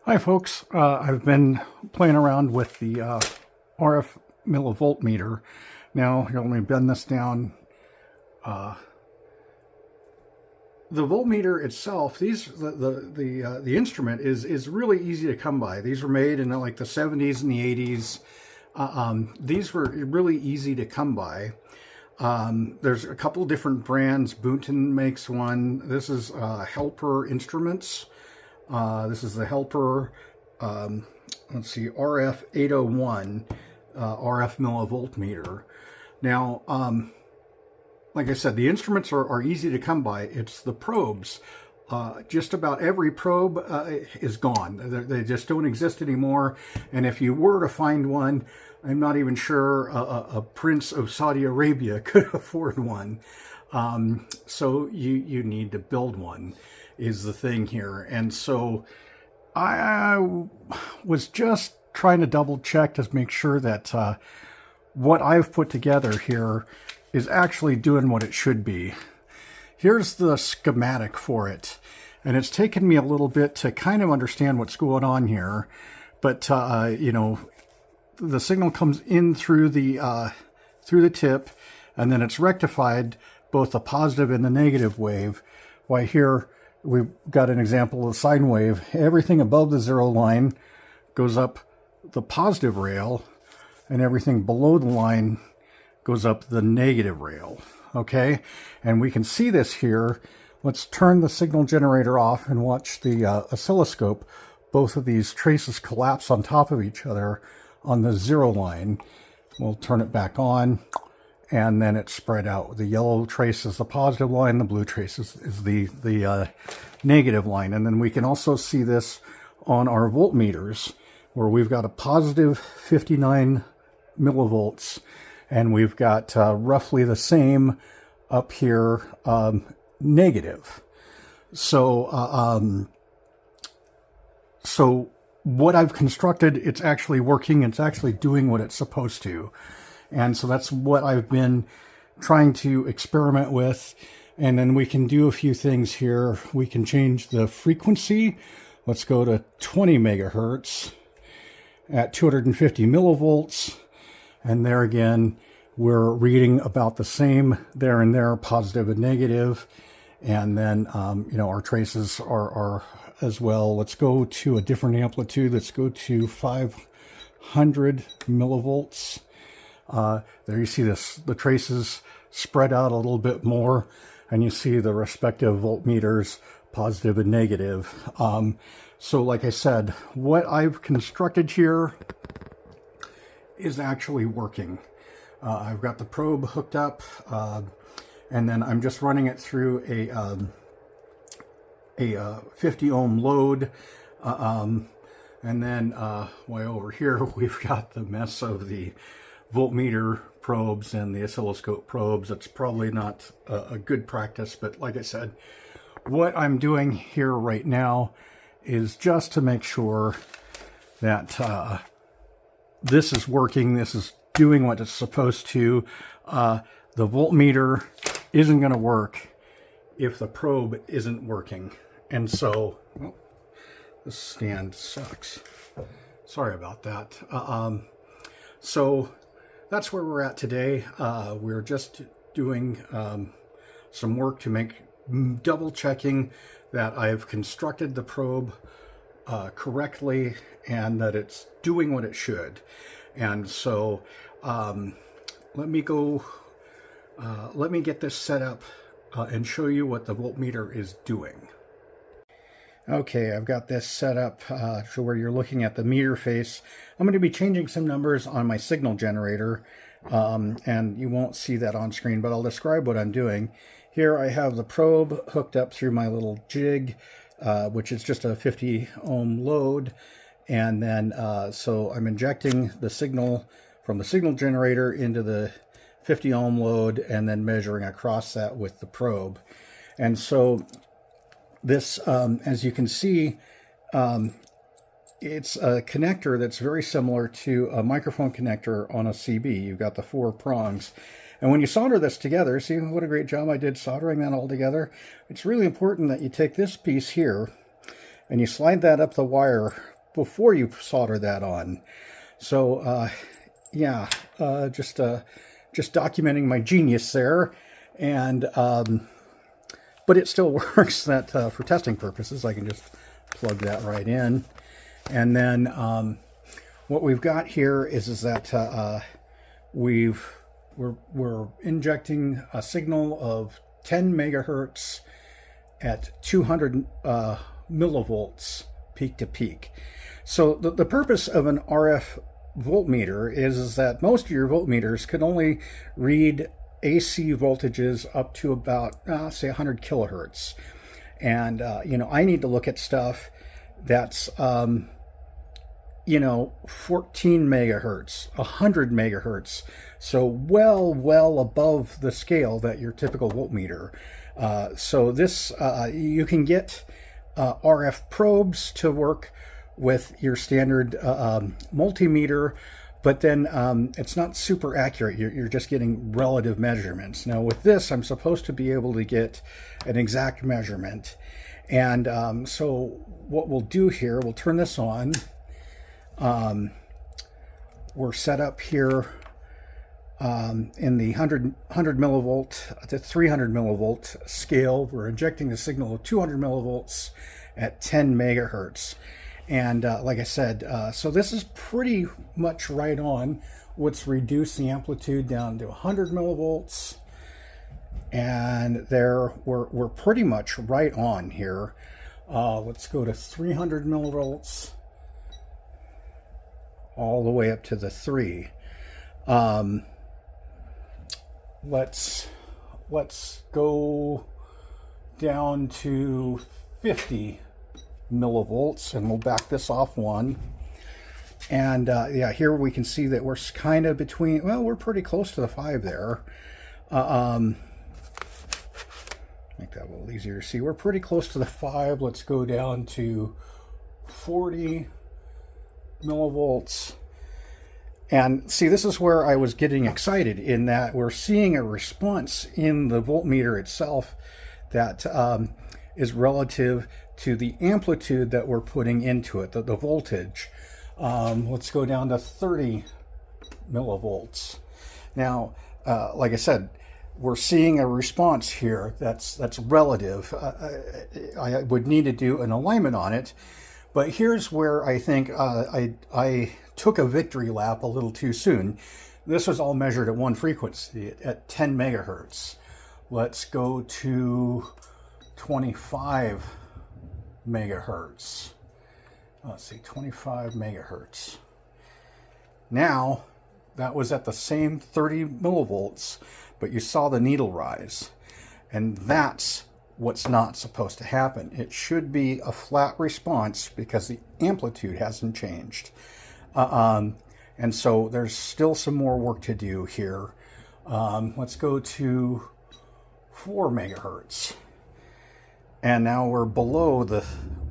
Hi folks, I've been playing around with the RF millivoltmeter. Now, let me bend this down. The voltmeter itself, the instrument is really easy to come by. These were made in like the 70s and the 80s. These were really easy to come by. There's a couple different brands. Boonton makes one. This is Helper Instruments. This is the Helper, let's see, RF-801 RF millivoltmeter. Now, like I said, the instruments are easy to come by. It's the probes. Just about every probe is gone. They just don't exist anymore. And if you were to find one, I'm not even sure a prince of Saudi Arabia could afford one. So you need to build one, is the thing here. And so I was just trying to double check to make sure that what I've put together here is actually doing what it should be. Here's the schematic for it. And it's taken me a little bit to kind of understand what's going on here. But, you know, the signal comes in through the tip, and then it's rectified, both the positive and the negative wave. Why, here we've got an example of a sine wave. Everything above the zero line goes up the positive rail, and everything below the line goes up the negative rail. Okay, and we can see this here. Let's turn the signal generator off and watch the oscilloscope. Both of these traces collapse on top of each other on the zero line. We'll turn it back on, and then it's spread out. The yellow trace is the positive line, the blue trace is the negative line. And then we can also see this on our voltmeters, where we've got a positive 59 millivolts, and we've got roughly the same up here, negative. So what I've constructed, it's actually working. It's actually doing what it's supposed to. And so that's what I've been trying to experiment with. And then we can do a few things here. We can change the frequency. Let's go to 20 megahertz at 250 millivolts. And there again, we're reading about the same there and there, positive and negative. And then, you know, our traces are as well. Let's go to a different amplitude. Let's go to 500 millivolts. There you see the traces spread out a little bit more, and you see the respective voltmeters, positive and negative. So like I said, what I've constructed here is actually working. I've got the probe hooked up, and then I'm just running it through a 50 ohm load. And then way over here, we've got the mess of the voltmeter probes and the oscilloscope probes. It's probably not a good practice, but like I said, what I'm doing here right now is just to make sure that this is working, this is doing what it's supposed to. The voltmeter isn't going to work if the probe isn't working. And so, oh, this stand sucks. Sorry about that. So that's where we're at today. We're just doing some work to make double checking that I've constructed the probe correctly and that it's doing what it should. And so let me get this set up and show you what the voltmeter is doing. Okay, I've got this set up so where you're looking at the meter face. I'm going to be changing some numbers on my signal generator, and you won't see that on screen, but I'll describe what I'm doing. Here I have the probe hooked up through my little jig, which is just a 50 ohm load, and then so I'm injecting the signal from the signal generator into the 50 ohm load and then measuring across that with the probe. And so this, as you can see, it's a connector that's very similar to a microphone connector on a CB. You've got the 4 prongs. And when you solder this together, see what a great job I did soldering that all together? It's really important that you take this piece here and you slide that up the wire before you solder that on. So yeah, just documenting my genius there. And but it still works. That for testing purposes, I can just plug that right in. And then what we've got here is that we're injecting a signal of 10 megahertz at 200 millivolts peak to peak. So the purpose of an RF voltmeter is that most of your voltmeters could only read AC voltages up to about say 100 kilohertz. And you know, I need to look at stuff that's you know, 14 megahertz, 100 megahertz, so well above the scale that your typical voltmeter. So this you can get RF probes to work with your standard multimeter, but then it's not super accurate. You're just getting relative measurements. Now with this, I'm supposed to be able to get an exact measurement. And so what we'll do here, we'll turn this on. We're set up here in the 100 millivolt to 300 millivolt scale. We're injecting a signal of 200 millivolts at 10 megahertz. And like I said, so this is pretty much right on. Let's reduce the amplitude down to 100 millivolts. And there we're pretty much right on here. Let's go to 300 millivolts all the way up to the 3. Let's go down to 50 millivolts, and we'll back this off one. And yeah, here we can see that we're kind of between, well, we're pretty close to the 5 there. Make that a little easier to see. We're pretty close to the 5. Let's go down to 40 millivolts. And see, this is where I was getting excited, in that we're seeing a response in the voltmeter itself that is relative to the amplitude that we're putting into it, the voltage. Let's go down to 30 millivolts. Now, like I said, we're seeing a response here that's relative. I would need to do an alignment on it, but here's where I think I took a victory lap a little too soon. This was all measured at one frequency, at 10 megahertz. Let's go to 25 megahertz. Let's see, 25 megahertz. Now, that was at the same 30 millivolts, but you saw the needle rise. And that's what's not supposed to happen. It should be a flat response because the amplitude hasn't changed. And so there's still some more work to do here. Let's go to 4 megahertz. And now we're below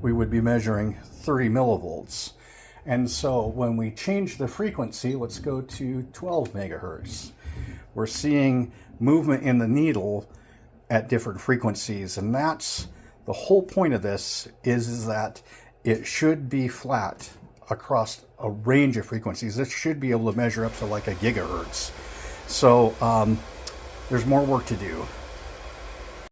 we would be measuring 30 millivolts. And so when we change the frequency, let's go to 12 megahertz. We're seeing movement in the needle at different frequencies. And that's the whole point of this, is that it should be flat across a range of frequencies. This should be able to measure up to like a gigahertz. So there's more work to do.